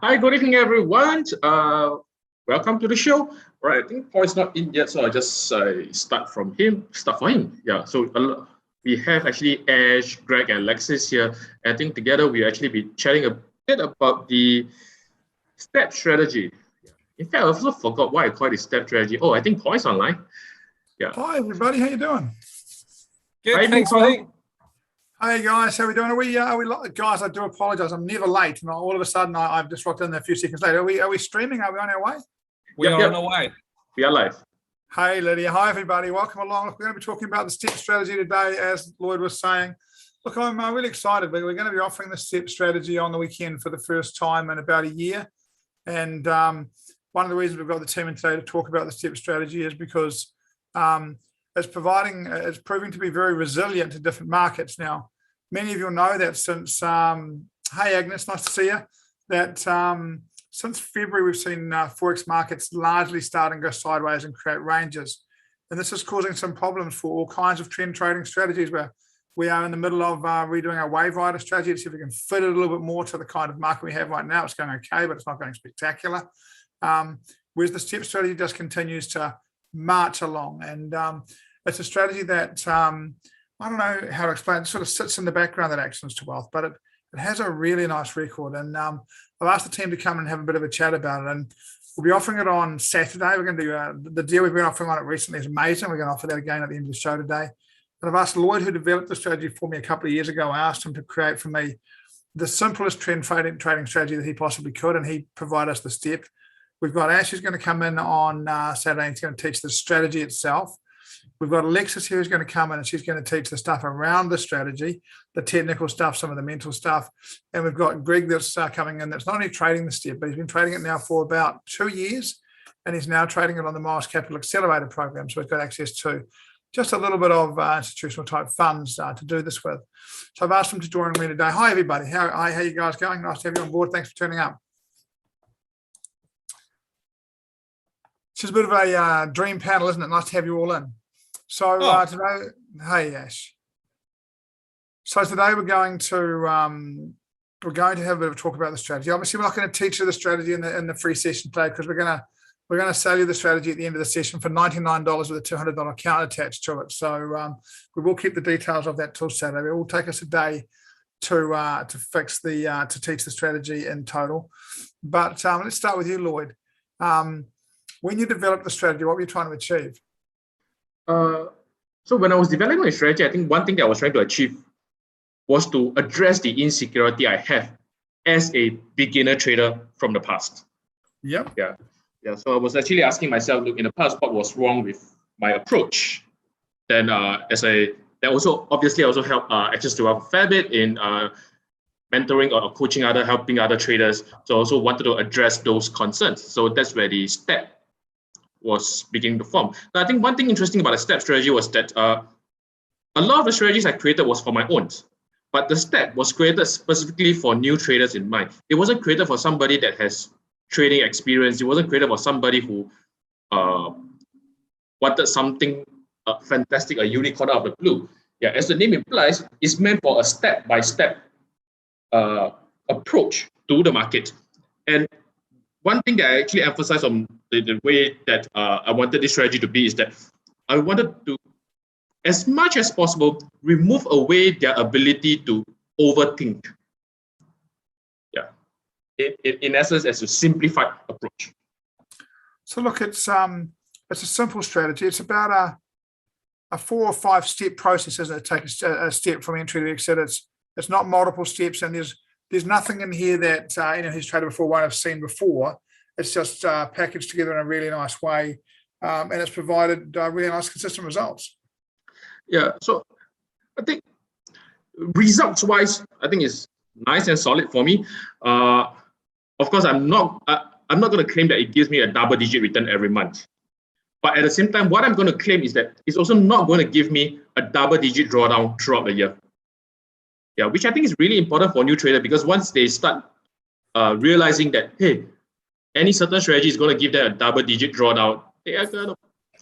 Hi, good evening, everyone. Welcome to the show. All right, I think Paul is not in yet, so I'll just start for him. Yeah, so we have actually Ash, Greg, and Alexis here. I think together we'll actually be chatting a bit about the step strategy. In fact, I also forgot why I call it step strategy. Oh, I think Paul is online. Yeah. Hi, everybody. How you doing? Good, thanks, mate. Hey guys, how we doing? Are we guys? I do apologise. I'm never late, and all of a sudden I've just walked in there a few seconds later. Are we streaming? Are we on our way? We are on our way. We are live. Hey Lydia. Hi everybody. Welcome along. We're going to be talking about the step strategy today, as Lloyd was saying. Look, I'm really excited. We're going to be offering the step strategy on the weekend for the first time in about a year, and one of the reasons we've got the team in today to talk about the step strategy is because it's proving to be very resilient to different markets. Now, many of you know that since, hey Agnes, nice to see you, that since February we've seen Forex markets largely starting to go sideways and create ranges. And this is causing some problems for all kinds of trend trading strategies, where we are in the middle of redoing our wave rider strategy to see if we can fit it a little bit more to the kind of market we have right now. It's going okay, but it's not going spectacular. Whereas the step strategy just continues to march along. And it's a strategy that, I don't know how to explain, it sort of sits in the background that actions to wealth, but it has a really nice record. And I've asked the team to come and have a bit of a chat about it. And we'll be offering it on Saturday. We're going to do the deal we've been offering on it recently is amazing. We're going to offer that again at the end of the show today. And I've asked Lloyd, who developed the strategy for me a couple of years ago, I asked him to create for me the simplest trend trading strategy that he possibly could, and he provided us the step. We've got Ash who's going to come in on Saturday and he's going to teach the strategy itself. We've got Alexis here who's going to come in and she's going to teach the stuff around the strategy, the technical stuff, some of the mental stuff. And we've got Greg that's coming in that's not only trading the step, but he's been trading it now for about 2 years, and he's now trading it on the Miles Capital Accelerator program. So we've got access to just a little bit of institutional type funds to do this with. So I've asked him to join me today. Hi, everybody. How you guys going? Nice to have you on board. Thanks for turning up. It's a bit of a dream panel, isn't it? Nice to have you all in. So today, hey Ash. So today we're going to have a bit of a talk about the strategy. Obviously, we're not going to teach you the strategy in the free session today, because we're going to sell you the strategy at the end of the session for $99 with a $200 account attached to it. So we will keep the details of that till Saturday. It will take us a day to fix to teach the strategy in total. But let's start with you, Lloyd. When you developed the strategy, what were you trying to achieve? So when I was developing my strategy, I think one thing that I was trying to achieve was to address the insecurity I have as a beginner trader from the past. Yep. Yeah. So I was actually asking myself, look, in the past, what was wrong with my approach? Then that also obviously also helped access to a fair bit in mentoring or coaching helping other traders. So I also wanted to address those concerns. So that's where the step was beginning to form. Now, I think one thing interesting about the step strategy was that a lot of the strategies I created was for my own, but the step was created specifically for new traders in mind. It wasn't created for somebody that has trading experience. It wasn't created for somebody who wanted something fantastic, a unicorn out of the blue. Yeah, as the name implies, it's meant for a step-by-step approach to the market. And one thing that I actually emphasize on the way that I wanted this strategy to be is that I wanted to, as much as possible, remove away their ability to overthink. Yeah, in essence, as a simplified approach. So look, it's a simple strategy. It's about a 4 or 5 step process, isn't it? Take a step from entry to exit. It's not multiple steps, and there's nothing in here that who's traded before won't have seen before. It's just packaged together in a really nice way, and it's provided really nice, consistent results. Yeah, so I think results-wise, I think it's nice and solid for me. Of course, I'm not going to claim that it gives me a double-digit return every month. But at the same time, what I'm going to claim is that it's also not going to give me a double-digit drawdown throughout the year. Yeah, which I think is really important for new traders, because once they start realizing that, hey, any certain strategy is going to give them a double-digit drawdown, they are going to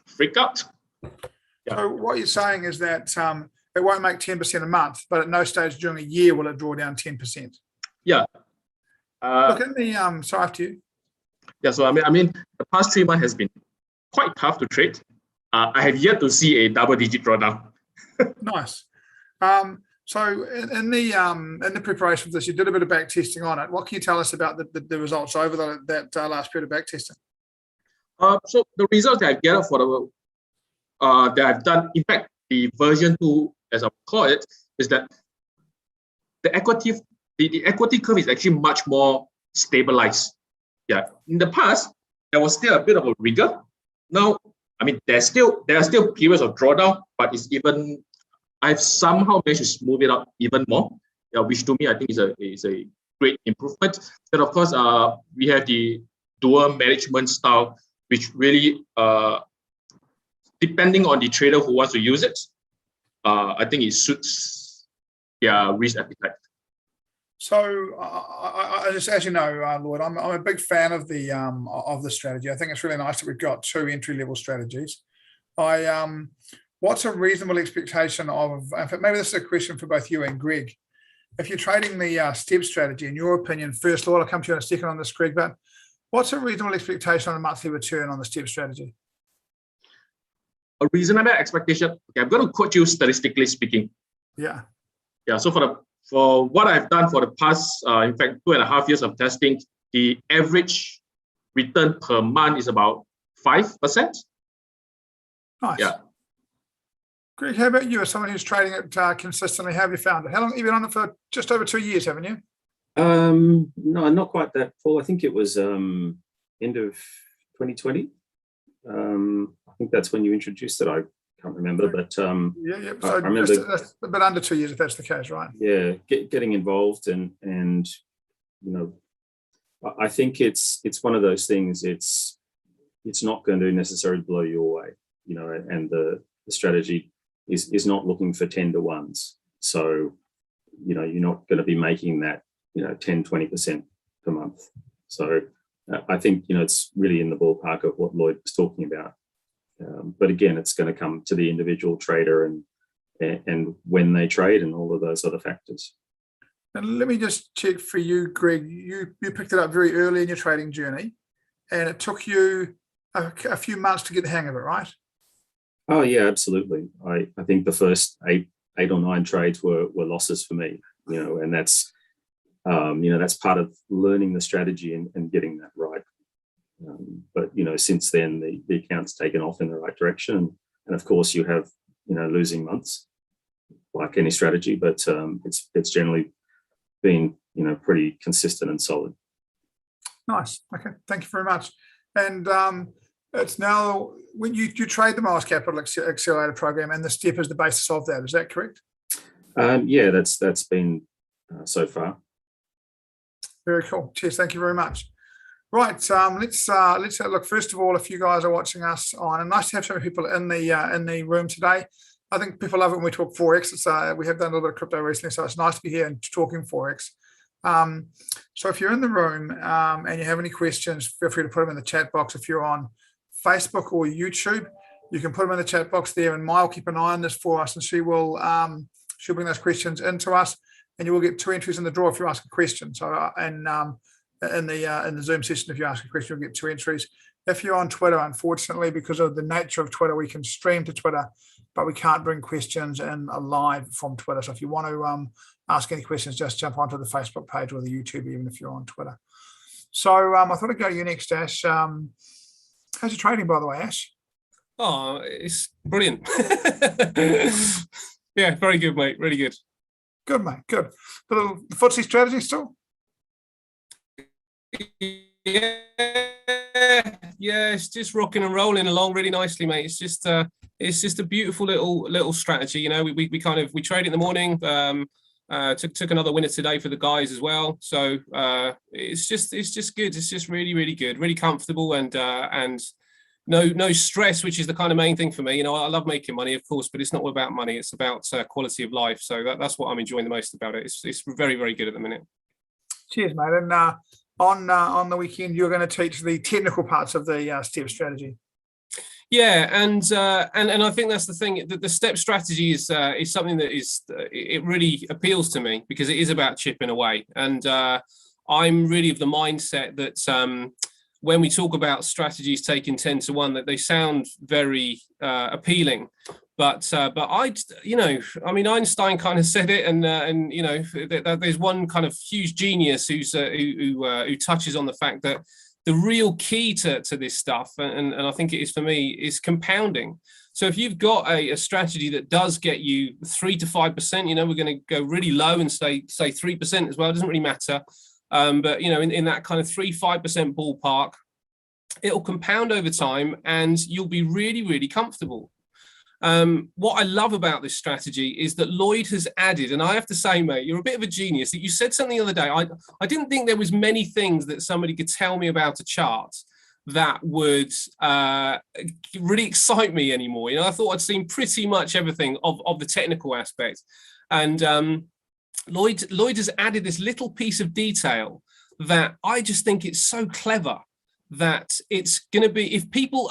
freak out. Yeah. So what you're saying is that it won't make 10% a month, but at no stage during a year will it draw down 10%. Yeah. Look in the so after you. Yeah, so I mean, the past 3 months has been quite tough to trade. I have yet to see a double-digit drawdown. Nice. So in the preparation for this, you did a bit of back testing on it. What can you tell us about the results over that last period of back testing? So the results that I gathered for the that I've done, in fact, the version 2, as I call it, is that the equity curve is actually much more stabilized. Yeah, in the past there was still a bit of a rigor. Now, I mean, there are still periods of drawdown, but I've somehow managed to smooth it out even more. Yeah, which to me I think is a great improvement. Then of course, we have the dual management style, which really depending on the trader who wants to use it, I think it suits their risk appetite. So I just, as you know, Lloyd, I'm a big fan of the strategy. I think it's really nice that we've got 2 entry-level strategies. What's a reasonable expectation of? In fact, maybe this is a question for both you and Greg. If you're trading the step strategy, in your opinion, first, Lloyd, I'll come to you in a second on this, Greg. But what's a reasonable expectation on a monthly return on the step strategy? A reasonable expectation. Okay, I'm going to quote you statistically speaking. Yeah. Yeah. So for what I've done for the past, in fact, 2.5 years of testing, the average return per month is about 5%. Nice. Yeah. Greg, how about you as someone who's trading it consistently? How have you found it? How long have you been on it for? Just over 2 years, haven't you? No, not quite that full. I think it was end of 2020. I think that's when you introduced it. I can't remember, but yeah. So I remember that's a bit under 2 years, if that's the case, right? Yeah, getting involved and you know, I think it's one of those things. It's not going to necessarily blow you away, you know, and the strategy is not looking for 10 to 1s. So, you know, you're not going to be making that, you know, 10-20% per month. So I think, you know, it's really in the ballpark of what Lloyd was talking about. But again, it's going to come to the individual trader and when they trade and all of those other factors. And let me just check for you, Greg. You picked it up very early in your trading journey, and it took you a few months to get the hang of it, right? Oh yeah, absolutely. I think the first eight or 9 trades were losses for me, you know, and that's you know, that's part of learning the strategy and getting that right. But you know, since then the account's taken off in the right direction, and of course you have, you know, losing months like any strategy, but it's generally been, you know, pretty consistent and solid. Nice. Okay, thank you very much. And it's now when you trade the Miles Capital Accelerator program, and the step is the basis of that. Is that correct? Yeah, that's been so far. Very cool. Cheers. Thank you very much. Right. Let's have a look. First of all, if you guys are watching us on, and nice to have so many people in the room today. I think people love it when we talk Forex. We have done a little bit of crypto recently, so it's nice to be here and talking Forex. So if you're in the room and you have any questions, feel free to put them in the chat box. If you're on Facebook or YouTube, you can put them in the chat box there, and Mai will keep an eye on this for us, and she'll bring those questions into us, and you will get 2 entries in the draw if you ask a question. So in the Zoom session, if you ask a question, you'll get 2 entries. If you're on Twitter, unfortunately, because of the nature of Twitter, we can stream to Twitter, but we can't bring questions in live from Twitter. So if you want to ask any questions, just jump onto the Facebook page or the YouTube, even if you're on Twitter. So I thought I'd go to you next, Ash. How's your trading, by the way, Ash? Oh, it's brilliant. Yeah, very good, mate. Really good. Good, mate. Good. The FTSE strategy still? Yeah, it's just rocking and rolling along really nicely, mate. It's just a beautiful little strategy. You know, we trade in the morning. Took another winner today for the guys as well. So it's just good. It's just really good, really comfortable, and no stress, which is the kind of main thing for me. You know, I love making money, of course, but it's not all about money. It's about quality of life. So that's what I'm enjoying the most about it. It's very good at the minute. Cheers, mate. And on the weekend, you're going to teach the technical parts of the step strategy. Yeah, and I think that's the thing. The step strategy is something that it really appeals to me, because it is about chipping away. And I'm really of the mindset that when we talk about strategies taking 10 to 1, that they sound very appealing. But Einstein kind of said it, and there's one kind of huge genius who touches on the fact that the real key to this stuff, and I think it is for me, is compounding. So if you've got a strategy that does get you 3 to 5%, we're going to go really low and say 3% as well. It doesn't really matter. But in that kind of 3-5% ballpark, it'll compound over time, and you'll be really, really comfortable. What I love about this strategy is that Lloyd has added, and I have to say, mate, you're a bit of a genius. You said something the other day. I didn't think there was many things that somebody could tell me about a chart that would really excite me anymore. I thought I'd seen pretty much everything of the technical aspect. And Lloyd has added this little piece of detail that I just think it's so clever, that it's going to be, if people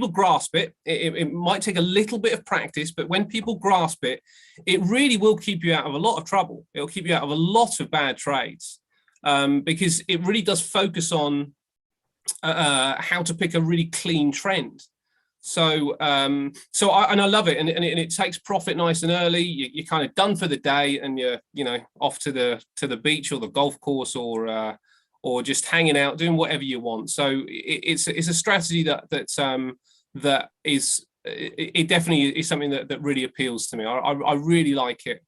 grasp it, it might take a little bit of practice, but when people grasp it, it really will keep you out of a lot of trouble. It'll keep you out of a lot of bad trades, because it really does focus on how to pick a really clean trend. So I love it, and it takes profit nice and early. You're kind of done for the day, and you're off to the beach or the golf course, or just hanging out, doing whatever you want. So it's a strategy that is, it definitely is something that really appeals to me. I really like it.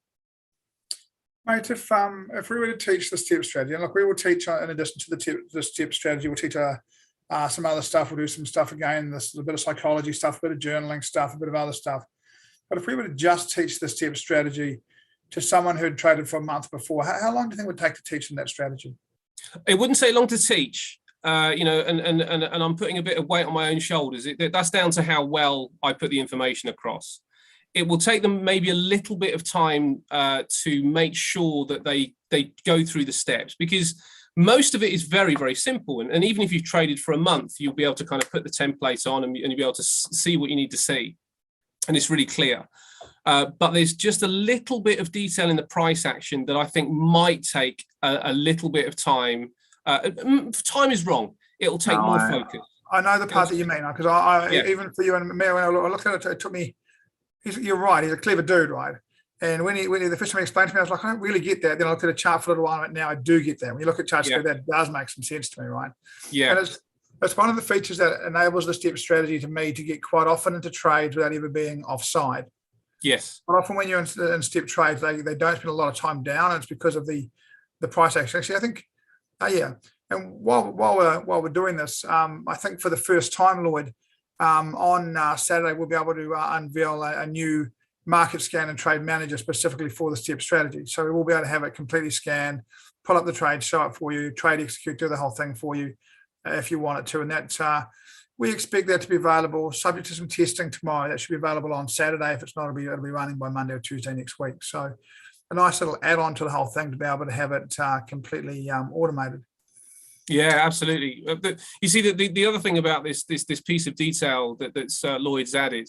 Mate, if we were to teach the step strategy, and look, we will teach, in addition to the step strategy, we'll teach some other stuff. We'll do some stuff again. This is a bit of psychology stuff, a bit of journaling stuff, a bit of other stuff. But if we were to just teach the step strategy to someone who had traded for a month before, how long do you think it would take to teach them that strategy? It wouldn't take long to teach, and I'm putting a bit of weight on my own shoulders. That's down to how well I put the information across. It will take them maybe a little bit of time to make sure that they go through the steps, because most of it is very, very simple. And even if you've traded for a month, you'll be able to kind of put the templates on, and you'll be able to see what you need to see. And it's really clear. But there's just a little bit of detail in the price action that I think might take a little bit of time. Time is wrong. It'll take more focus. I know the part that you mean, because even for you and me, when I look at it, it took me, you're right, he's a clever dude, right? And when the first time he explained to me, I was like, I don't really get that. Then I looked at a chart for a little while, and now I do get that. When you look at charts, that does make some sense to me, right? Yeah. And it's one of the features that enables the step strategy to me to get quite often into trades without ever being offside. Yes. But often when you're in step trades, they don't spend a lot of time down, and it's because of the price action. Actually, I think, And while we're doing this, I think for the first time, Lloyd, on Saturday, we'll be able to unveil a new market scan and trade manager specifically for the step strategy. So we will be able to have it completely scanned, pull up the trade, show it for you, trade, execute, do the whole thing for you if you want it to. And that's, we expect that to be available, subject to some testing tomorrow. That should be available on Saturday. If it's not, it'll be running by Monday or Tuesday next week. So a nice little add-on to the whole thing to be able to have it completely automated. Yeah, absolutely. You see, the other thing about this piece of detail that's Lloyd's added,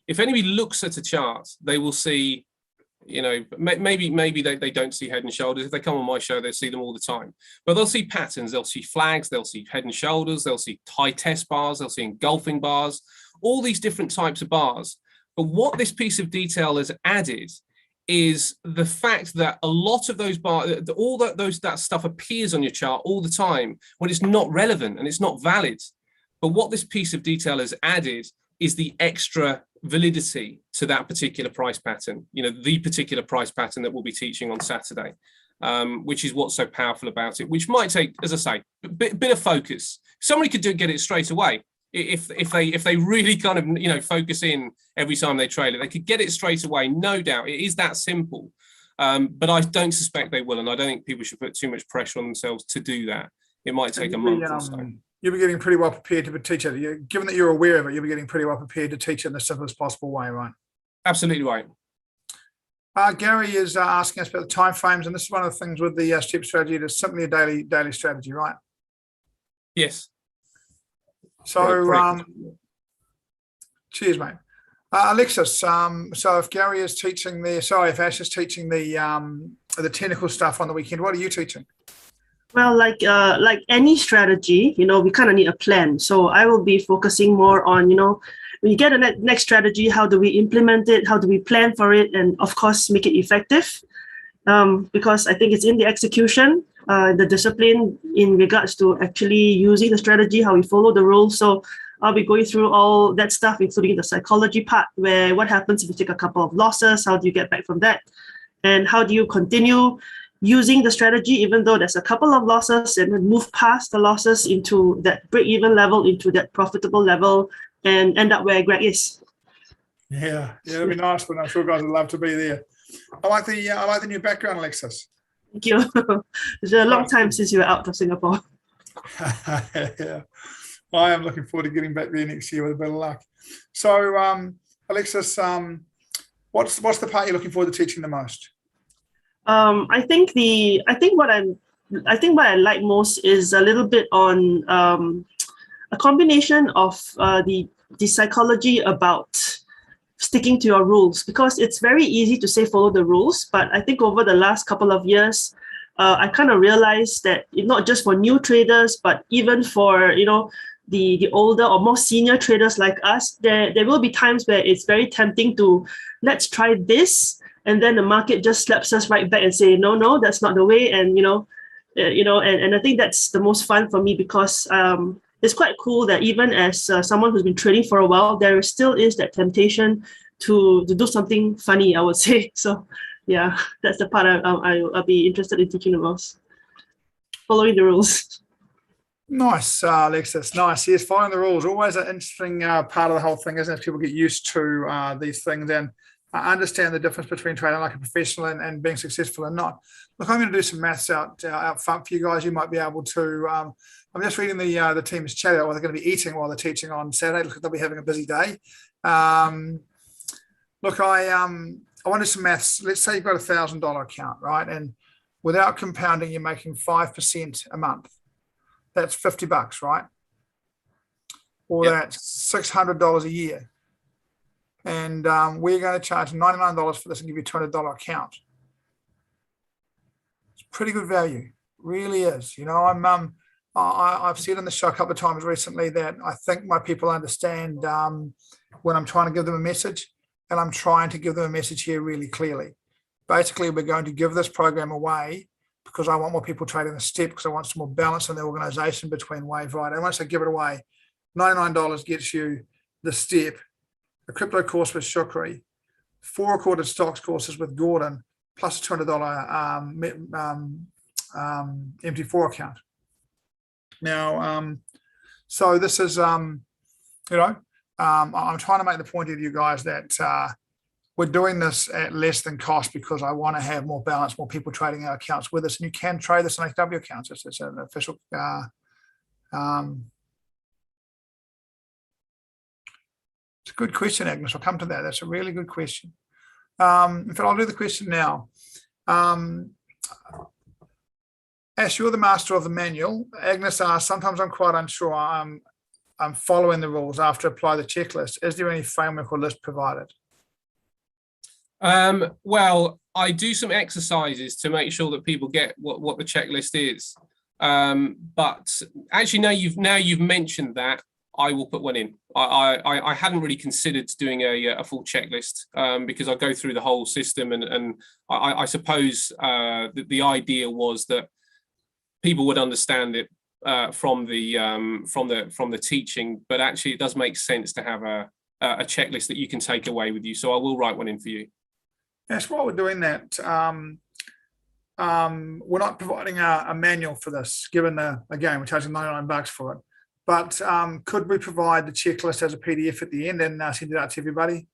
if anybody looks at a chart, they will see, maybe they don't see head and shoulders. If they come on my show, they'll see them all the time. But they'll see patterns, they'll see flags, they'll see head and shoulders, they'll see high test bars, they'll see engulfing bars, all these different types of bars. But what this piece of detail has added is the fact that a lot of those bars, that stuff appears on your chart all the time when it's not relevant and it's not valid. But what this piece of detail has added is the extra validity to that particular price pattern, the particular price pattern that we'll be teaching on Saturday, which is what's so powerful about it, which might take, as I say, a bit of focus. Somebody could get it straight away. If they really kind of focus in every time they trade it, they could get it straight away, no doubt. It is that simple, but I don't suspect they will, and I don't think people should put too much pressure on themselves to do that. It might take a month or so. You'll be getting pretty well prepared to teach it. Given that you're aware of it, you'll be getting pretty well prepared to teach it in the simplest possible way, right? Absolutely right. Gary is asking us about the time frames, and this is one of the things with the step strategy. It is simply a daily strategy, right? Yes. So, cheers, mate. Alexis, so if Gary is teaching if Ash is teaching the technical stuff on the weekend, what are you teaching? Well, like any strategy, we kind of need a plan. So I will be focusing more on, when you get a next strategy, how do we implement it? How do we plan for it? And of course, make it effective. Because I think it's in the execution, the discipline in regards to actually using the strategy, how we follow the rules. So I'll be going through all that stuff, including the psychology part, where what happens if you take a couple of losses? How do you get back from that? And how do you continue using the strategy, even though there's a couple of losses, and then move past the losses into that break-even level, into that profitable level, and end up where Greg is. Yeah, it'd be nice, but I'm sure guys would love to be there. I like the new background, Alexis. Thank you. It's a long time since you were out of Singapore. Yeah, I am looking forward to getting back there next year with a bit of luck. So, Alexis, what's the part you're looking forward to teaching the most? I think what I like most is a little bit on a combination of the psychology about sticking to your rules, because it's very easy to say follow the rules, but I think over the last couple of years, I kind of realized that not just for new traders, but even for the older or more senior traders like us, there will be times where it's very tempting to let's try this, and then the market just slaps us right back and say no, that's not the way, and and I think that's the most fun for me, because it's quite cool that even as someone who's been trading for a while, there still is that temptation to do something funny, I would say. So yeah, that's the part I'll be interested in teaching the most. Following the rules. Nice, Alexis. Nice. Yes, following the rules. Always an interesting part of the whole thing, isn't it? People get used to these things and understand the difference between trading like a professional and being successful and not. Look, I'm going to do some maths out front for you guys. You might be able to. I'm just reading the team's chat out. Well, they're going to be eating while they're teaching on Saturday. Look, they'll be having a busy day. Look, I want to do some maths. Let's say you've got $1,000 account, right? And without compounding, you're making 5% a month. That's $50, right? Or Yep. that's $600 a year. And we're going to charge $99 for this and give you a $200 account. It's pretty good value, really is. I've said on the show a couple of times recently that I think my people understand when I'm trying to give them a message, and I'm trying to give them a message here really clearly. Basically, we're going to give this program away because I want more people trading the step, because I want some more balance in the organization between wave right. And once I give it away, $99 gets you the step, a crypto course with Shukri, 4 recorded stocks courses with Gordon, plus a $200 MT4 account. Now, so this is, I'm trying to make the point to you guys that we're doing this at less than cost because I want to have more balance, more people trading our accounts with us. And you can trade this on ATW accounts. It's an official. It's a good question, Agnes. I'll come to that. That's a really good question. In fact, I'll do the question now. Ash, you're the master of the manual. Agnes asks, sometimes I'm quite unsure. I'm following the rules after apply the checklist. Is there any framework or list provided? Well, I do some exercises to make sure that people get what the checklist is. But actually, now you've mentioned that, I will put one in. I hadn't really considered doing a full checklist because I go through the whole system, and I suppose the idea was that people would understand it from the teaching, but actually it does make sense to have a checklist that you can take away with you. So I will write one in for you. Yes, while we're doing that, we're not providing a manual for this, given again, we're charging $99 for it. But could we provide the checklist as a PDF at the end and send it out to everybody?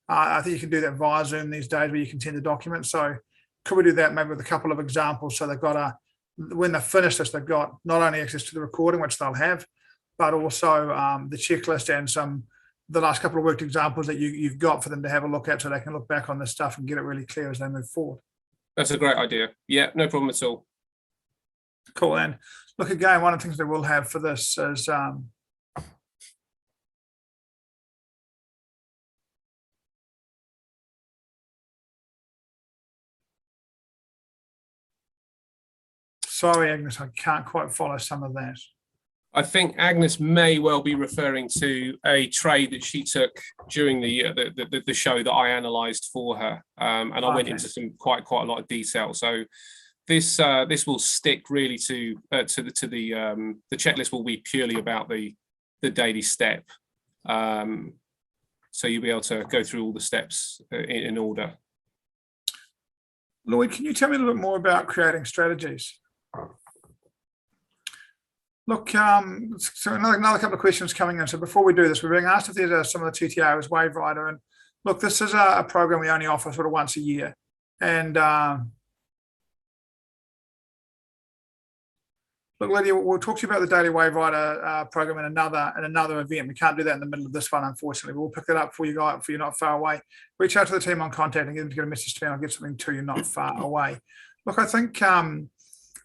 I think you can do that via Zoom these days, where you can send the document. So could we do that maybe with a couple of examples? So they've got when they finish this, they've got not only access to the recording, which they'll have, but also the checklist and the last couple of worked examples that you've got for them to have a look at, so they can look back on this stuff and get it really clear as they move forward. That's a great idea. Yeah, no problem at all. Cool. And look, again, one of the things that we'll have for this is Sorry, Agnes, I can't quite follow some of that. I think Agnes may well be referring to a trade that she took during the show that I analysed for her, and I went into some quite a lot of detail. So this will stick really to the checklist will be purely about the daily step. So you'll be able to go through all the steps in order. Lloyd, can you tell me a little bit more about creating strategies? Look, so another couple of questions coming in. So before we do this, we're being asked if there's some of the TTR as Wave Rider. And look, this is a program we only offer sort of once a year. And look, Lydia, we'll talk to you about the Daily Wave Rider program in another event. We can't do that in the middle of this one, unfortunately. We'll pick it up for you guys, for you're not far away. Reach out to the team on contact and get them to get a message to me. I'll get something to you not far away. Look, I think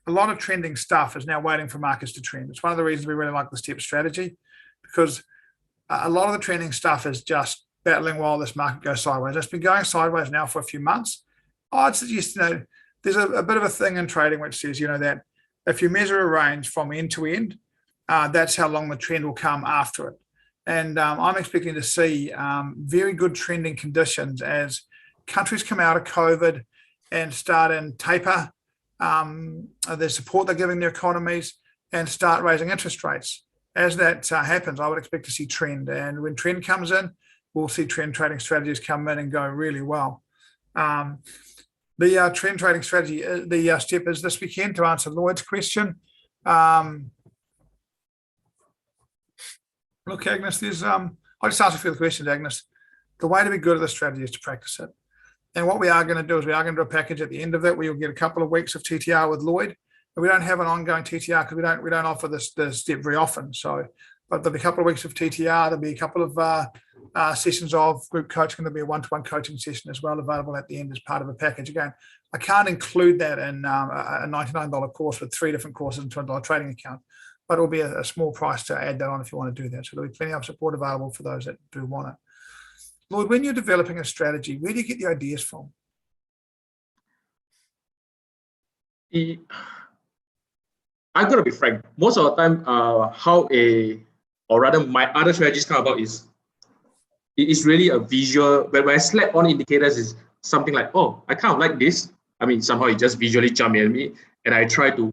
a lot of trending stuff is now waiting for markets to trend. It's one of the reasons we really like the step strategy, because a lot of the trending stuff is just battling while this market goes sideways. It's been going sideways now for a few months. I'd suggest, there's a bit of a thing in trading which says, that if you measure a range from end to end, that's how long the trend will come after it. And I'm expecting to see very good trending conditions as countries come out of COVID and start in taper the support they're giving their economies and start raising interest rates. As that happens, I would expect to see trend. And when trend comes in, we'll see trend trading strategies come in and go really well. The trend trading strategy, the step is this weekend, to answer Lloyd's question. Look, Agnes, I'll just answer a few of the questions, Agnes. The way to be good at the strategy is to practice it. And what we are going to do is we are going to do a package at the end of it where you'll get a couple of weeks of TTR with Lloyd. But we don't have an ongoing TTR because we don't offer this step very often. So, but there'll be a couple of weeks of TTR. There'll be a couple of sessions of group coaching. There'll be a one-to-one coaching session as well available at the end as part of a package. Again, I can't include that in a $99 course with 3 different courses into a $1 trading account, but it'll be a small price to add that on if you want to do that. So there'll be plenty of support available for those that do want it. Lloyd, when you're developing a strategy, where do you get the ideas from? I'm going to be frank. Most of the time, my other strategies come about is really a visual. When I slap on indicators, is something like, oh, I kind of like this. I mean, somehow it just visually jump at me, and I try to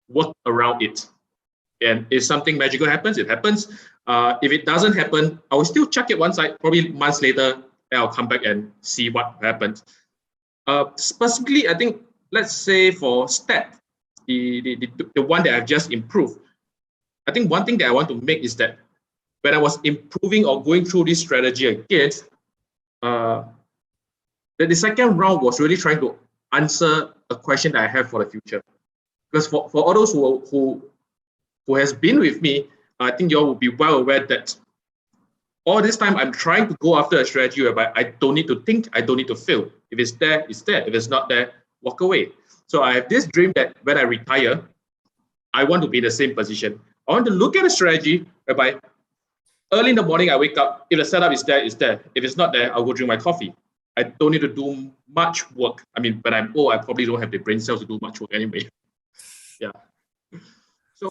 work around it. And if something magical happens, it happens. If it doesn't happen, I will still check it one side. Probably months later, and I'll come back and see what happened. Specifically, I think, let's say for STEP, the one that I've just improved, I think one thing that I want to make is that when I was improving or going through this strategy again, the second round was really trying to answer a question that I have for the future. Because for all those who has been with me, I think you all will be well aware that all this time I'm trying to go after a strategy whereby I don't need to think, I don't need to feel. If it's there, it's there. If it's not there, walk away. So I have this dream that when I retire, I want to be in the same position. I want to look at a strategy whereby early in the morning I wake up, if the setup is there, it's there. If it's not there, I'll go drink my coffee. I don't need to do much work. I mean, when I'm old, I probably don't have the brain cells to do much work anyway. Yeah. So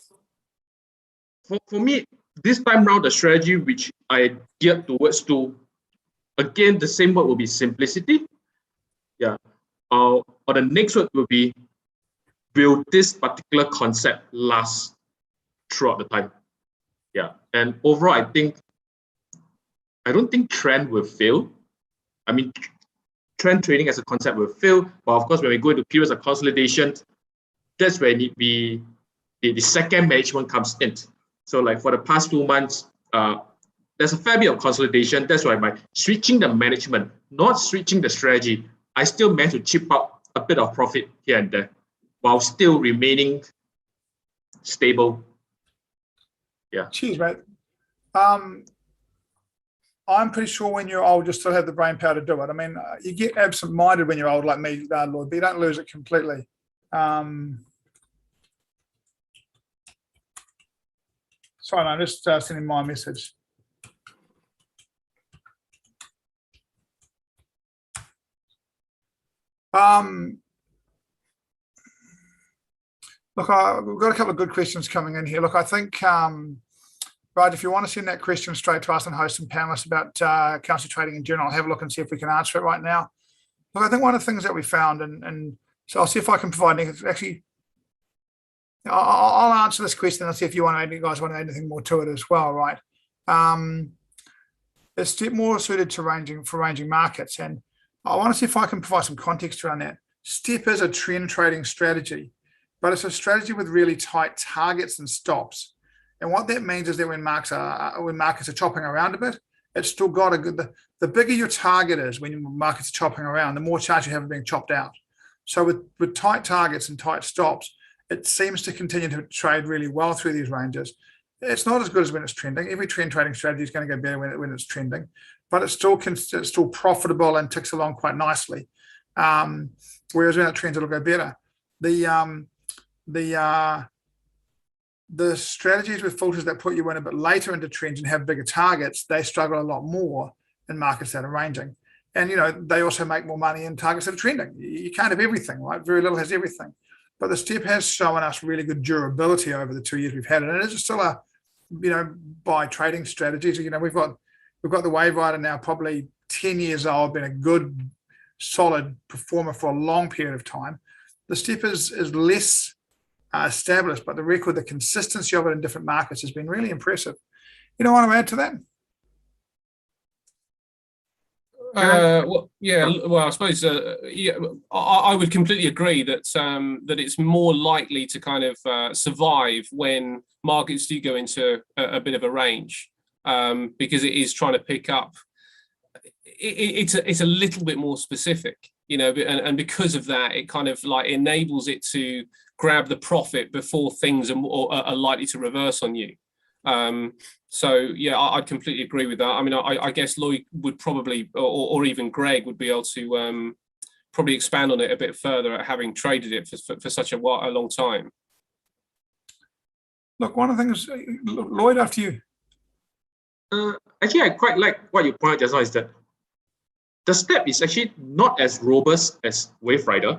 for me, this time round, the strategy which I geared towards to, again, the same word will be simplicity. Yeah. Or the next word will be, will this particular concept last throughout the time? Yeah. And overall, I don't think trend will fail. I mean, trend trading as a concept will fail. But of course, when we go into periods of consolidation, that's where the second management comes in. So like for the past 2 months, there's a fair bit of consolidation. That's why by switching the management, not switching the strategy, I still managed to chip out a bit of profit here and there while still remaining stable. Yeah. Cheers, mate. I'm pretty sure when you're old, you still have the brain power to do it. I mean, you get absent-minded when you're old like me, Lloyd, but you don't lose it completely. Sorry, I'm just sending my message. Look, we've got a couple of good questions coming in here. Look, I think, Raj, if you want to send that question straight to us and host some panelists about currency trading in general, I'll have a look and see if we can answer it right now. Look, I think one of the things that we found, and so I'll see if I can provide actually, I'll answer this question and see if you guys want to add anything more to it as well, right? It's more suited to ranging markets, and I want to see if I can provide some context around that. STEP is a trend trading strategy, but it's a strategy with really tight targets and stops. And what that means is that when markets are chopping around a bit, it's still got a good. The bigger your target is when markets are chopping around, the more chance you have of being chopped out. So with tight targets and tight stops, it seems to continue to trade really well through these ranges. It's not as good as when it's trending. Every trend trading strategy is going to go better when it's trending, but it's still profitable and ticks along quite nicely. Whereas when it trends, it'll go better. The strategies with filters that put you in a bit later into trends and have bigger targets, they struggle a lot more in markets that are ranging. And they also make more money in targets that are trending. You can't have everything, right? Very little has everything. But the STEP has shown us really good durability over the 2 years we've had it. And it is still by trading strategies. We've got the Wave Rider now probably 10 years old, been a good, solid performer for a long period of time. The STEP is less established, but the consistency of it in different markets has been really impressive. You don't want to add to that? Well, I suppose I would completely agree that that it's more likely to kind of survive when markets do go into a bit of a range, because it is trying to pick up. It's a little bit more specific, and because of that, it kind of like enables it to grab the profit before things are likely to reverse on you. So yeah, I'd completely agree with that. I mean, I guess Lloyd would probably, or even Greg would be able to probably expand on it a bit further at having traded it for such a long time. Look, one of the things, Lloyd, after you. Actually, I quite like what you pointed just now is that the STEP is actually not as robust as Wave Rider,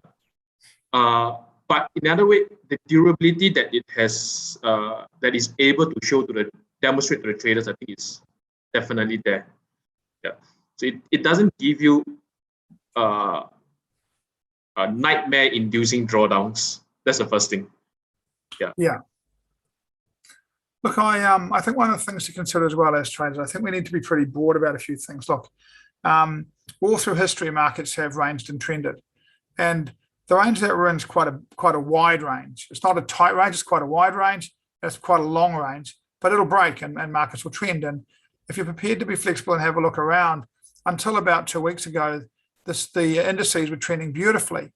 but in another way, the durability that it has, that is able to demonstrate to the traders, I think is definitely there. Yeah. So it doesn't give you a nightmare-inducing drawdowns. That's the first thing. Yeah. Yeah. Look, I think one of the things to consider as well as traders, I think we need to be pretty broad about a few things. Look, all through history, markets have ranged and trended, and the range that we're in is quite a wide range. It's not a tight range; it's quite a wide range. It's quite a long range, but it'll break and markets will trend. And if you're prepared to be flexible and have a look around, until about 2 weeks ago, the indices were trending beautifully.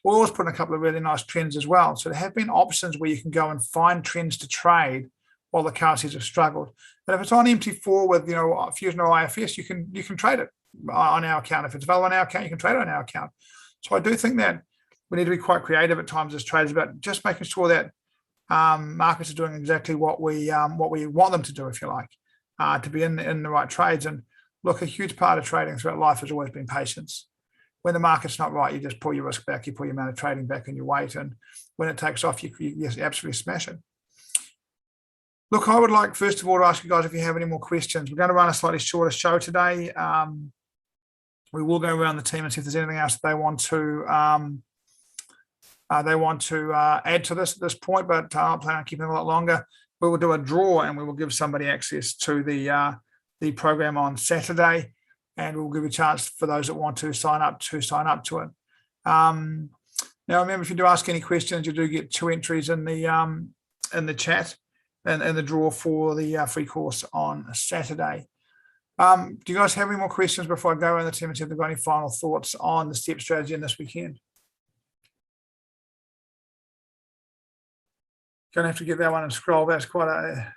Oil's put in a couple of really nice trends as well. So there have been options where you can go and find trends to trade while the currencies have struggled. But if it's on MT4 with Fusion or IFS, you can trade it on our account. If it's available on our account, you can trade it on our account. So I do think that we need to be quite creative at times as traders about just making sure that markets are doing exactly what we want them to do, if you like, to be in the right trades. And look, a huge part of trading throughout life has always been patience. When the market's not right, you just pull your risk back, you pull your amount of trading back and you wait. And when it takes off, you absolutely smash it. Look, I would like, first of all, to ask you guys if you have any more questions. We're going to run a slightly shorter show today. We will go around the team and see if there's anything else they want to add to this at this point, but I plan on keeping it a lot longer. We will do a draw and we will give somebody access to the program on Saturday, and we'll give a chance for those that want to sign up to it. Now, remember, if you do ask any questions, you do get 2 entries in the chat and the draw for the free course on Saturday. Do you guys have any more questions before I go around the team and see if they've got any final thoughts on the STEP strategy in this weekend? Gonna have to get that one and scroll. That's quite a.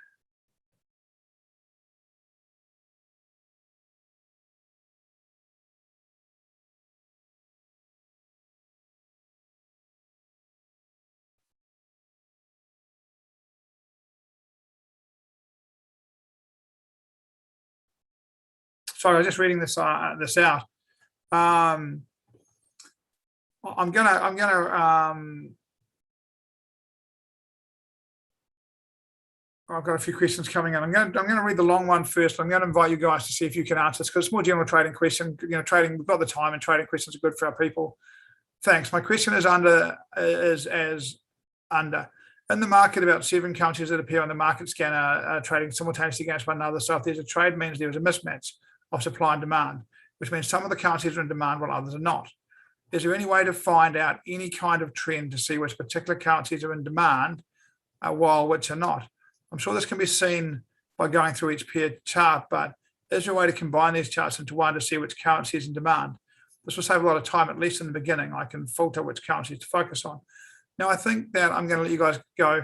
Sorry, I was just reading this out. I'm gonna I've got a few questions coming in. I'm going to read the long one first. I'm going to invite you guys to see if you can answer this because it's more general trading question. Trading, we've got the time, and trading questions are good for our people. Thanks. My question is under. In the market, about 7 currencies that appear on the market scanner are trading simultaneously against one another. So if there's a trade, it means there is a mismatch of supply and demand, which means some of the currencies are in demand while others are not. Is there any way to find out any kind of trend to see which particular currencies are in demand while which are not? I'm sure this can be seen by going through each paired chart, but is there a way to combine these charts into one to see which currency is in demand? This will save a lot of time, at least in the beginning. I can filter which currencies to focus on. Now, I think that I'm going to let you guys go.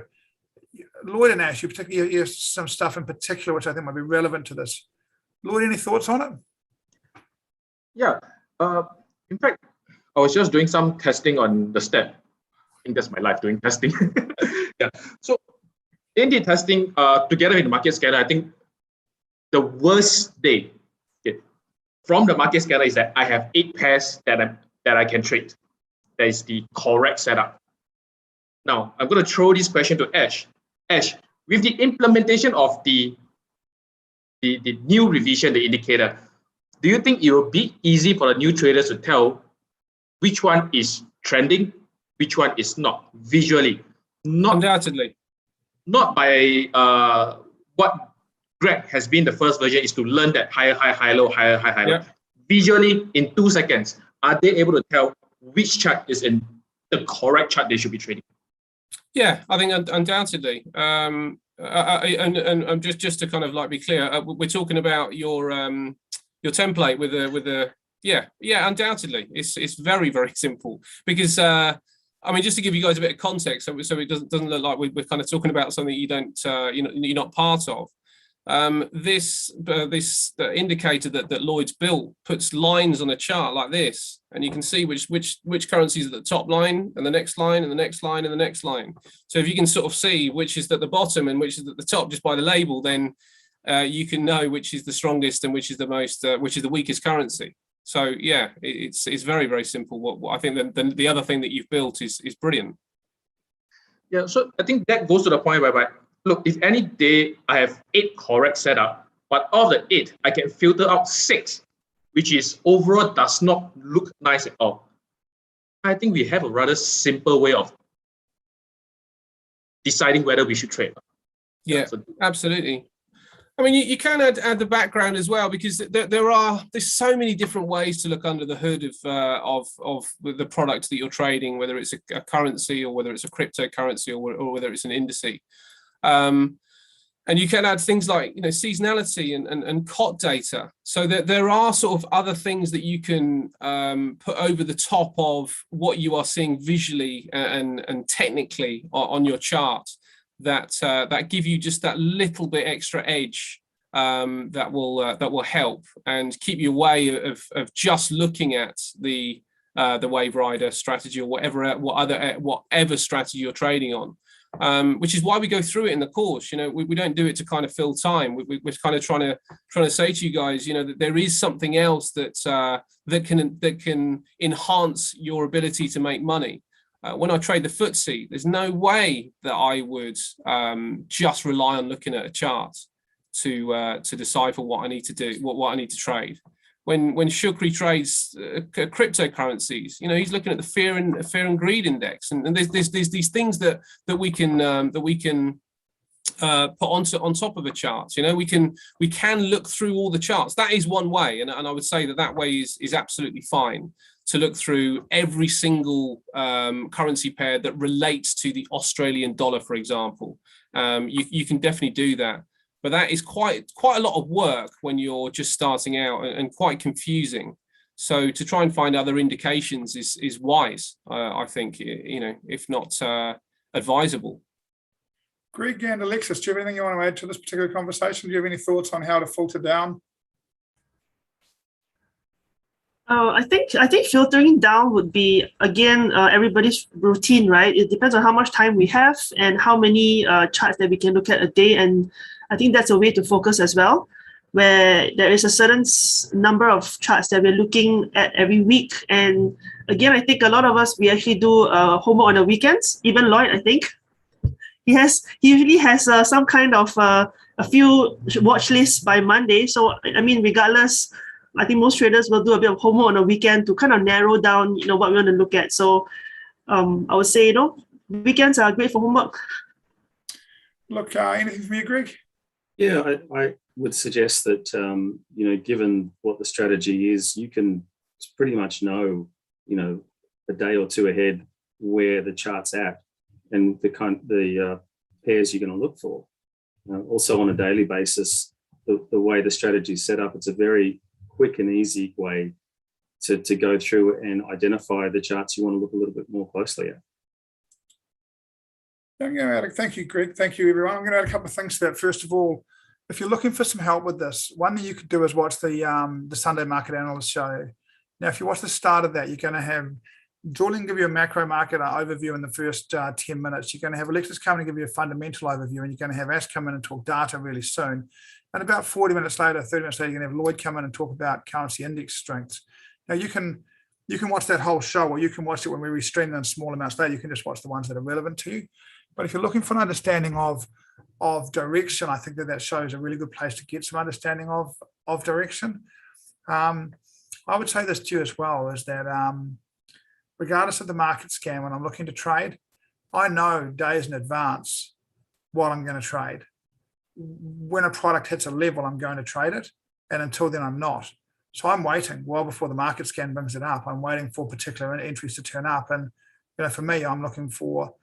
Lloyd and Ash, you have some stuff in particular which I think might be relevant to this. Lloyd, any thoughts on it? Yeah. In fact, I was just doing some testing on the step. I think that's my life, doing testing. Yeah. So in the testing, together with the market scanner, I think the worst day from the market scanner is that I have 8 pairs that I can trade. That is the correct setup. Now, I'm going to throw this question to Ash. Ash, with the implementation of the new revision, the indicator, do you think it will be easy for the new traders to tell which one is trending, which one is not, visually? Undoubtedly. Not by what Greg has been the first version is to learn that higher, high, low, higher, high, low. Yep. Visually, in 2 seconds, are they able to tell which chart is in the correct chart they should be trading? Yeah, I think undoubtedly. And just to kind of like be clear, we're talking about your template with a yeah, undoubtedly. It's very, very simple because I mean, just to give you guys a bit of context, so it doesn't look like we're kind of talking about something you don't you're not part of. This indicator that Lloyd's built puts lines on a chart like this, and you can see which currencies are at the top line, and the next line, and the next line, and the next line. So if you can sort of see which is at the bottom and which is at the top just by the label, then you can know which is the strongest and which is the weakest currency. So yeah, it's very, very simple. What I think the other thing that you've built is brilliant. Yeah, so I think that goes to the point whereby, look, if any day I have 8 correct setup, but of the 8, I can filter out 6, which is overall does not look nice at all. I think we have a rather simple way of deciding whether we should trade. Yeah, absolutely. I mean, you can add the background as well, because there's so many different ways to look under the hood of the product that you're trading, whether it's a currency or whether it's a cryptocurrency or whether it's an indice. And you can add things like seasonality and COT data, so that there are sort of other things that you can put over the top of what you are seeing visually and technically on your chart that give you just that little bit extra edge that will help and keep you away of just looking at the wave rider strategy or whatever strategy you're trading on. Which is why we go through it in the course. We don't do it to kind of fill time. We're kind of trying to say to you guys, that there is something else that can enhance your ability to make money. When I trade the FTSE, there's no way that I would just rely on looking at a chart to decipher what I need to do, what I need to trade. When Shukri trades cryptocurrencies, he's looking at the fear and greed index, and there's these things that we can put on top of a chart. We can look through all the charts. That is one way, and I would say that way is absolutely fine, to look through every single currency pair that relates to the Australian dollar, for example. You can definitely do that. But that is quite a lot of work when you're just starting out, and quite confusing. So to try and find other indications is wise, I think, if not advisable. Greg and Alexis, do you have anything you want to add to this particular conversation? Do you have any thoughts on how to filter down? I think filtering down would be, again, everybody's routine, right? It depends on how much time we have and how many charts that we can look at a day. And I think that's a way to focus as well, where there is a certain number of charts that we're looking at every week. And again, I think a lot of us, we actually do homework on the weekends, even Lloyd, I think. he usually has some kind of a few watch lists by Monday. So I mean, regardless, I think most traders will do a bit of homework on the weekend to kind of narrow down, what we want to look at. So I would say, weekends are great for homework. Look, anything from you, Greg? Yeah, I would suggest that, given what the strategy is, you can pretty much know, a day or two ahead where the chart's at and the pairs you're going to look for. Also on a daily basis, the way the strategy is set up, it's a very quick and easy way to go through and identify the charts you want to look a little bit more closely at. Thank you, Greg. Thank you, everyone. I'm going to add a couple of things to that. First of all, if you're looking for some help with this, one thing you could do is watch the Sunday Market Analyst show. Now, if you watch the start of that, you're going to have Julian give you a macro market overview in the first 10 minutes. You're going to have Alexis come and give you a fundamental overview, and you're going to have Ash come in and talk data really soon. And about 40 minutes later, 30 minutes later, you're going to have Lloyd come in and talk about currency index strengths. Now, you can watch that whole show, or you can watch it when we restream them in small amounts later. You can just watch the ones that are relevant to you. But if you're looking for an understanding of direction, I think that show is a really good place to get some understanding of direction. I would say this to you as well, is that regardless of the market scan, when I'm looking to trade, I know days in advance what I'm going to trade. When a product hits a level, I'm going to trade it, and until then, I'm not. So I'm waiting well before the market scan brings it up. I'm waiting for particular entries to turn up, and for me, I'm looking for,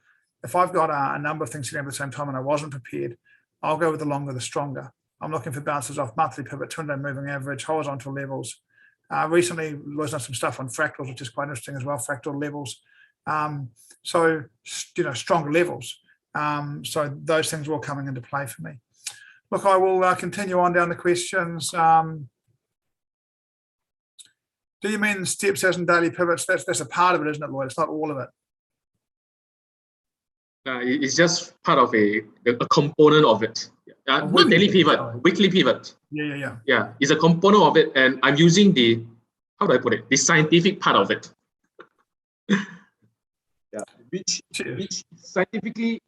if I've got a number of things to do at the same time and I wasn't prepared, I'll go with the longer, the stronger. I'm looking for bounces off monthly pivot, 200 moving average, horizontal levels. Recently, Lloyd's done some stuff on fractals, which is quite interesting as well, fractal levels. So stronger levels. So those things are all coming into play for me. Look, I will continue on down the questions. Do you mean steps as in daily pivots? That's a part of it, isn't it, Lloyd? It's not all of it. It's just part of a component of it. Not daily pivot, weekly pivot. Yeah. It's a component of it, and I'm using the scientific part of it. Which scientifically,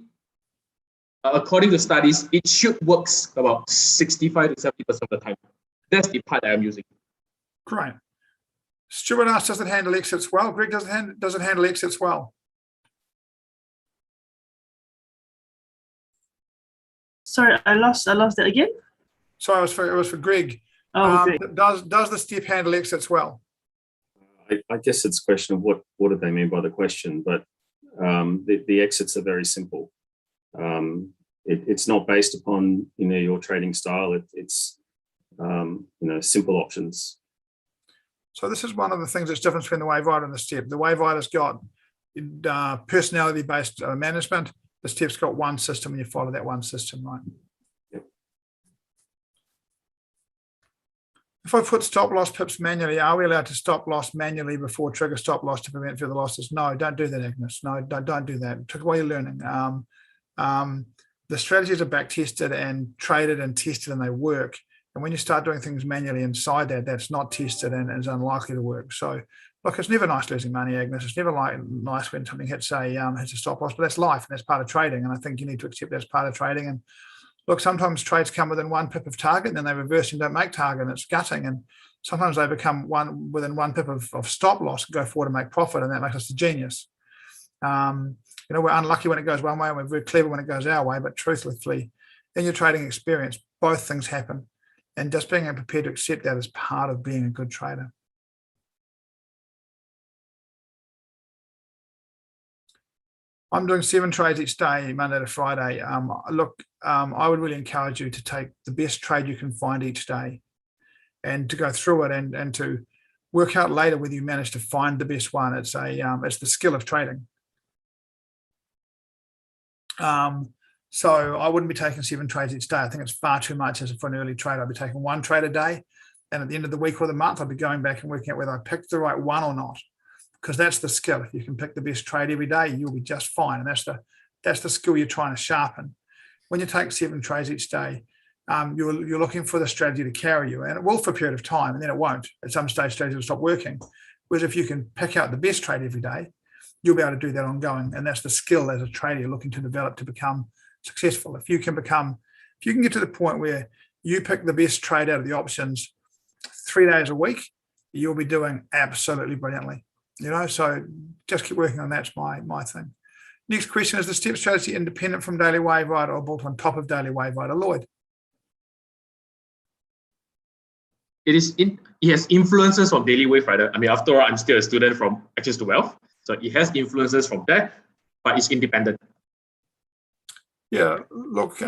according to studies, it should work about 65 to 70% of the time. That's the part that I'm using. Great. Stuart asks, does it handle exits well? Greg, does it handle exits well? Sorry, I lost that again. Sorry, it was for Greg. Great. Does the step handle exits well? I guess it's a question of what do they mean by the question, but the exits are very simple. It's not based upon your trading style. It's simple options. So this is one of the things that's different between the wave rider and the step. The wave rider's got personality-based management. The step's got one system, and you follow that one system, right? Yep. If I put stop loss pips manually, are we allowed to stop loss manually before trigger stop loss to prevent further losses? No, don't do that, Agnes. No, don't do that. Take away your learning. The strategies are back tested and traded and tested, and they work. And when you start doing things manually inside that, that's not tested and is unlikely to work. So, look, it's never nice losing money, Agnes. It's never nice when something hits a stop loss, but that's life and that's part of trading. And I think you need to accept that's part of trading. And look, sometimes trades come within one pip of target, and then they reverse and don't make target, and it's gutting. And sometimes they become within one pip of stop loss and go forward and make profit, and that makes us a genius. We're unlucky when it goes one way, and we're very clever when it goes our way. But truthfully, in your trading experience, both things happen. And just being prepared to accept that is part of being a good trader. I'm doing 7 trades each day, Monday to Friday. I would really encourage you to take the best trade you can find each day and to go through it and to work out later whether you manage to find the best one. It's the skill of trading. So I wouldn't be taking 7 trades each day. I think it's far too much for an early trade. I'd be taking 1 trade a day. And at the end of the week or the month, I'd be going back and working out whether I picked the right one or not. Because that's the skill. If you can pick the best trade every day, you'll be just fine. And that's the skill you're trying to sharpen. When you take 7 trades each day, you're looking for the strategy to carry you. And it will for a period of time, and then it won't. At some stage, strategy will stop working. Whereas if you can pick out the best trade every day, you'll be able to do that ongoing. And that's the skill as a trader you're looking to develop to become successful. If you can get to the point where you pick the best trade out of the options 3 days a week, you'll be doing absolutely brilliantly. So just keep working on that's my thing. Next question, is the step strategy independent from daily wave rider or built on top of daily wave rider? Lloyd? It has influences from daily wave rider. I mean, after all, I'm still a student from Access to Wealth, so it has influences from there, but it's independent. Yeah, look,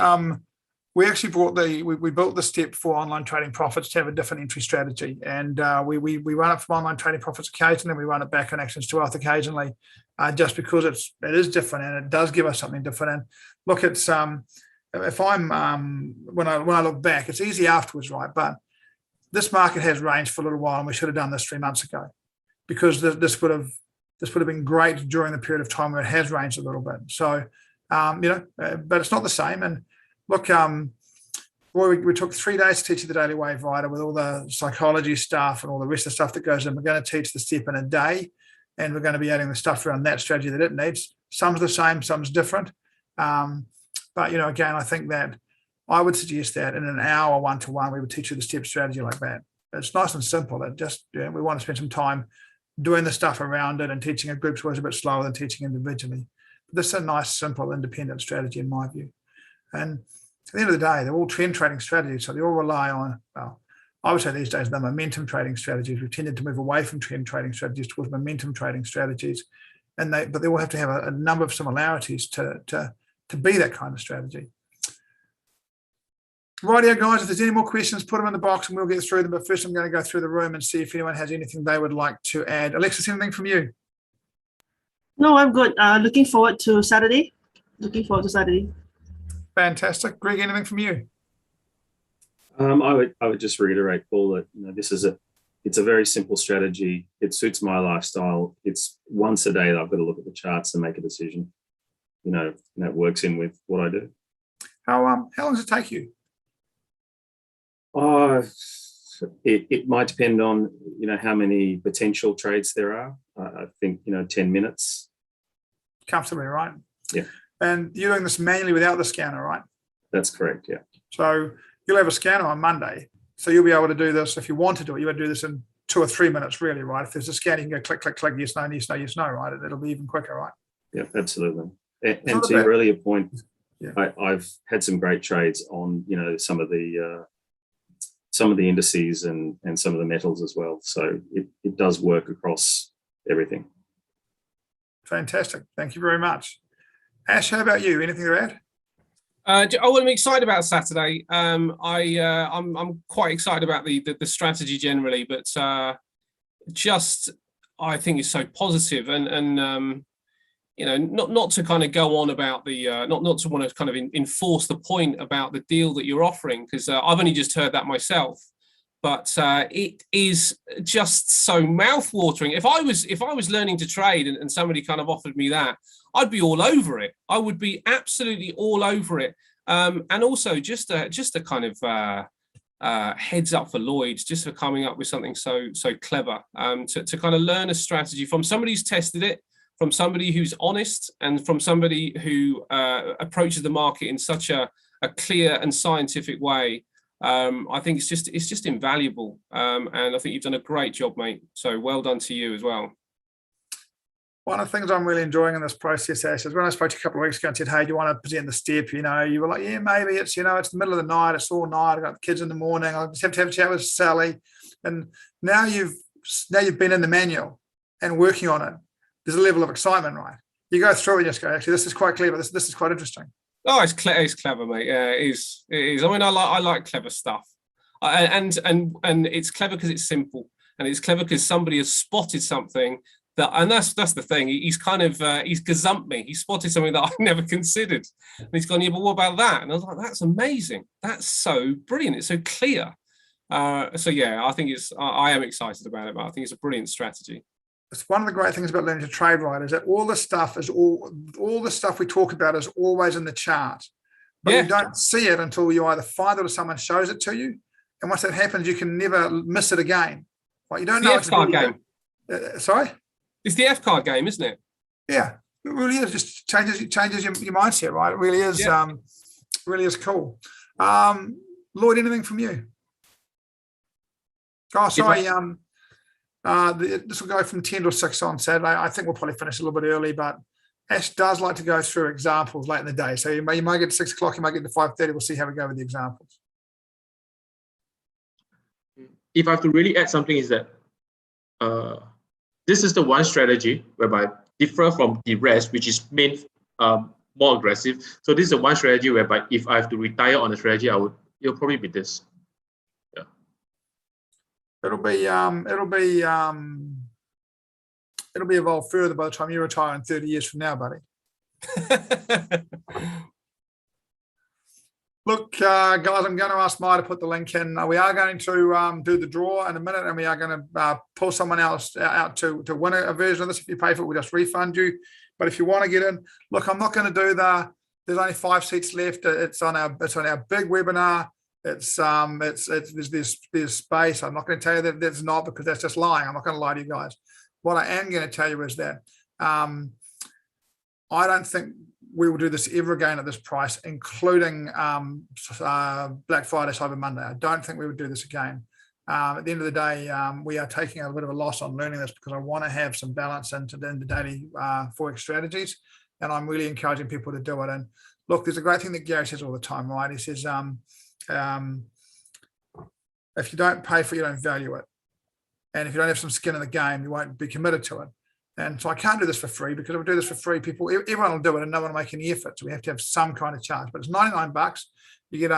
we actually we built the step for online trading profits to have a different entry strategy, and we run it from online trading profits occasionally, we run it back on Access to Wealth occasionally, just because it is different and it does give us something different. And look, it's if I'm when I look back, it's easy afterwards, right? But this market has ranged for a little while, and we should have done this 3 months ago, because this would have been great during the period of time where it has ranged a little bit. So, but it's not the same. And look, we took 3 days to teach you the daily wave rider with all the psychology stuff and all the rest of the stuff that goes in. We're going to teach the step in a day, and we're going to be adding the stuff around that strategy that it needs. Some's the same, some's different. But again, I think that I would suggest that in an hour one-to-one, we would teach you the step strategy like that. It's nice and simple. It just, we want to spend some time doing the stuff around it, and teaching in groups was a bit slower than teaching individually. But this is a nice, simple, independent strategy in my view. And at the end of the day, they're all trend trading strategies. So they all rely on, well, I would say these days, they're momentum trading strategies. We've tended to move away from trend trading strategies towards momentum trading strategies. But they all have to have a number of similarities to be that kind of strategy. Rightio, guys, if there's any more questions, put them in the box and we'll get through them. But first, I'm going to go through the room and see if anyone has anything they would like to add. Alexis, anything from you? No, I'm good. Looking forward to Saturday. Fantastic. Greg, anything from you? I would just reiterate, Paul, that it's a very simple strategy. It suits my lifestyle. It's once a day that I've got to look at the charts and make a decision. That works in with what I do. How long does it take you? It might depend on how many potential trades there are. I think 10 minutes. Comfortably, right? Yeah. And you're doing this manually without the scanner, right? That's correct. Yeah. So you'll have a scanner on Monday, so you'll be able to do this if you want to do it. You would do this in 2 or 3 minutes, really, right? If there's a scanner, you can go click, click, click, yes, no, yes, no, yes, no, right? It'll be even quicker, right? Yeah, absolutely. And to your earlier point, yeah. I've had some great trades on some of the indices and some of the metals as well. So it does work across everything. Fantastic. Thank you very much. Ash, how about you? Anything to add? I'm excited about Saturday. I'm quite excited about the strategy generally, but I think it's so positive and not to kind of go on about the not to want to kind of enforce the point about the deal that you're offering, because I've only just heard that myself. But it is just so mouth-watering. If I was learning to trade and somebody kind of offered me that, I'd be all over it. I would be absolutely all over it. And also just a kind of heads up for Lloyd, just for coming up with something so clever, to kind of learn a strategy from somebody who's tested it, from somebody who's honest, and from somebody who approaches the market in such a clear and scientific way. I think it's just invaluable, and I think you've done a great job, mate. So well done to you as well. One of the things I'm really enjoying in this process, Ash, is when I spoke to you a couple of weeks ago and said, hey, do you want to present the step? You were like, yeah, maybe it's, it's the middle of the night, it's all night, I've got the kids in the morning, I just have to have a chat with Sally. And now you've been in the manual and working on it. There's a level of excitement, right? You go through it and just go, actually, this is quite clever. This is quite interesting. Oh, it's clever, mate. Yeah, it is. I mean, I like clever stuff, and it's clever because it's simple, and it's clever because somebody has spotted something and that's the thing. He's kind of he's gazumped me. He spotted something that I never considered, and he's gone, yeah, but what about that? And I was like, that's amazing. That's so brilliant. It's so clear. So yeah, I think I am excited about it, but I think it's a brilliant strategy. It's one of the great things about learning to trade, right, is that all the stuff we talk about is always in the chart, but you don't see it until you either find it or someone shows it to you. And once that happens, you can never miss it again. Right? You don't know it's the F card game. Sorry? It's the F card game, isn't it? Yeah. It really is, just changes your mindset, right? It really is, really is cool. Lloyd, anything from you? Oh, sorry. This will go from 10 to 6 on Saturday. I think we'll probably finish a little bit early, but Ash does like to go through examples late in the day. So you might get to 6 o'clock, you might get to 5:30. We'll see how we go with the examples. If I have to really add something, is that this is the one strategy whereby differ from the rest, which is more aggressive. So this is the one strategy whereby if I have to retire on the strategy, it'll probably be this. Yeah. It'll be evolved further by the time you retire in 30 years from now, buddy. Look, guys, I'm going to ask Maya to put the link in. We are going to do the draw in a minute, and we are going to pull someone else out to win a version of this. If you pay for it, we'll just refund you. But if you want to get in, look, I'm not going to do there's only 5 seats left. It's on our big webinar. There's space. I'm not going to tell you that there's not, because that's just lying. I'm not going to lie to you guys. What I am going to tell you is that I don't think we will do this ever again at this price, including Black Friday, Cyber Monday. I don't think we would do this again. At the end of the day, we are taking a bit of a loss on learning this, because I want to have some balance into the daily Forex strategies, and I'm really encouraging people to do it. And look, there's a great thing that Gary says all the time, right? He says, if you don't pay for it, you don't value it. And if you don't have some skin in the game, you won't be committed to it. And so I can't do this for free, because if we do this for free, everyone will do it and no one will make any effort. So we have to have some kind of charge, but it's $99. You get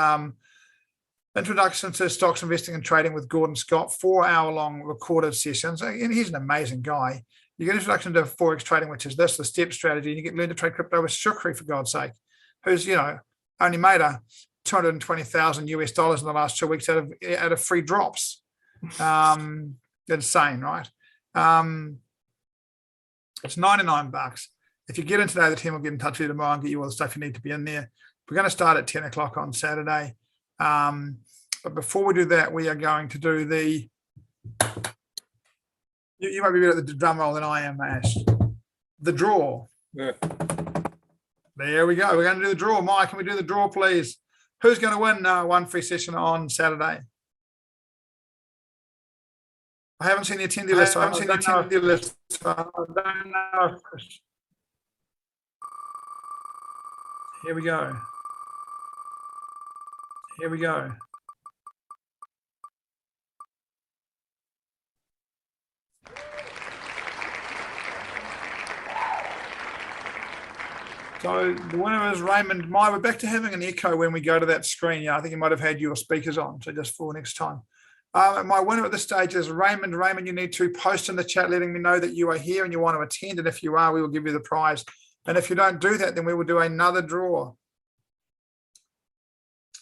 introduction to stocks, investing and trading with Gordon Scott, 4-hour-long recorded sessions. And he's an amazing guy. You get introduction to Forex trading, which is the step strategy. And you get learn to trade crypto with Shukri, for God's sake, who's, only made a $220,000 US in the last 2 weeks out of free drops. Insane, right? It's $99. If you get in today, the team will get in touch with you tomorrow and get you all the stuff you need to be in there. We're going to start at 10 o'clock on Saturday. But before we do that, we are going to do the, you might be better at the drum roll than I am, Ash. The draw. Yeah. There we go. We're going to do the draw. Mike, can we do the draw, please? Who's going to win one free session on Saturday? I haven't seen the attendee list. I don't know. Here we go. So the winner is Raymond. Maya, we're back to having an echo when we go to that screen. Yeah, I think you might have had your speakers on. So just for next time. My winner at this stage is Raymond. Raymond, you need to post in the chat letting me know that you are here and you want to attend. And if you are, we will give you the prize. And if you don't do that, then we will do another draw.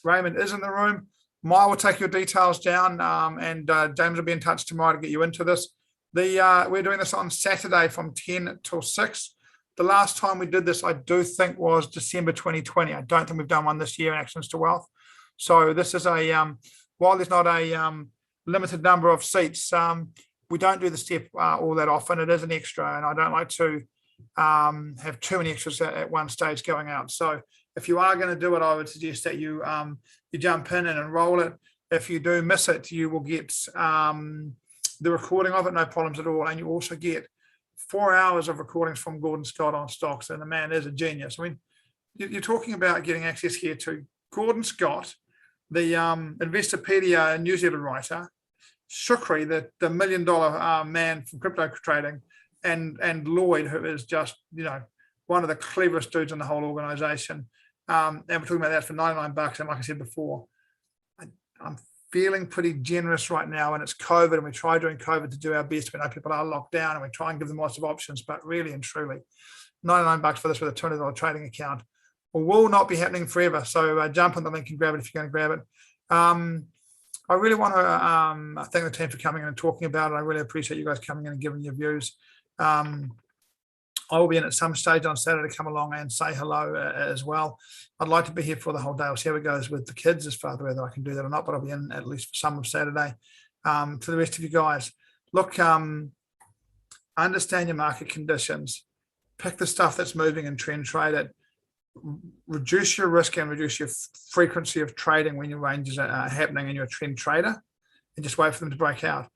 Raymond is in the room. Maya will take your details down, and James will be in touch tomorrow to get you into this. We're doing this on Saturday from 10 till 6. The last time we did this, I do think, was December 2020. I don't think we've done one this year in Actions to Wealth. So this is while there's not a limited number of seats, we don't do the step all that often. It is an extra, and I don't like to have too many extras at one stage going out. So if you are going to do it, I would suggest that you jump in and enroll it. If you do miss it, you will get the recording of it, no problems at all. And you also get 4 hours of recordings from Gordon Scott on stocks, and the man is a genius. I mean, you're talking about getting access here to Gordon Scott, the Investopedia newsletter writer, Shukri, the $1 million man from crypto trading, and Lloyd, who is just one of the cleverest dudes in the whole organization. And we're talking about that for $99. And like I said before, I'm feeling pretty generous right now, and it's COVID, and we try during COVID to do our best. We know people are locked down, and we try and give them lots of options, but really and truly, $99 for this with a $200 trading account will not be happening forever. So jump on the link and grab it if you're going to grab it. I really want to thank the team for coming in and talking about it. I really appreciate you guys coming in and giving your views. I will be in at some stage on Saturday to come along and say hello as well. I'd like to be here for the whole day. We'll see how it goes with the kids as far as whether I can do that or not, but I'll be in at least for some of Saturday. To the rest of you guys, look, I understand your market conditions. Pick the stuff that's moving and trend trade it. Reduce your risk and reduce your frequency of trading when your ranges are happening and you're a trend trader, and just wait for them to break out.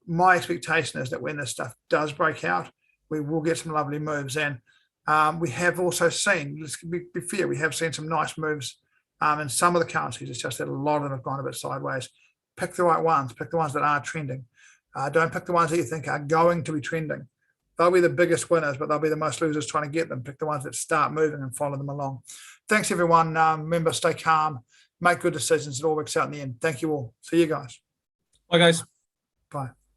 My expectation is that when this stuff does break out, we will get some lovely moves. And we have also seen, let's be fair, we have seen some nice moves in some of the currencies. It's just that a lot of them have gone a bit sideways. Pick the right ones. Pick the ones that are trending. Don't pick the ones that you think are going to be trending. They'll be the biggest winners, but they'll be the most losers trying to get them. Pick the ones that start moving and follow them along. Thanks, everyone. Remember, stay calm, make good decisions. It all works out in the end. Thank you all. See you guys. Bye, guys. Bye.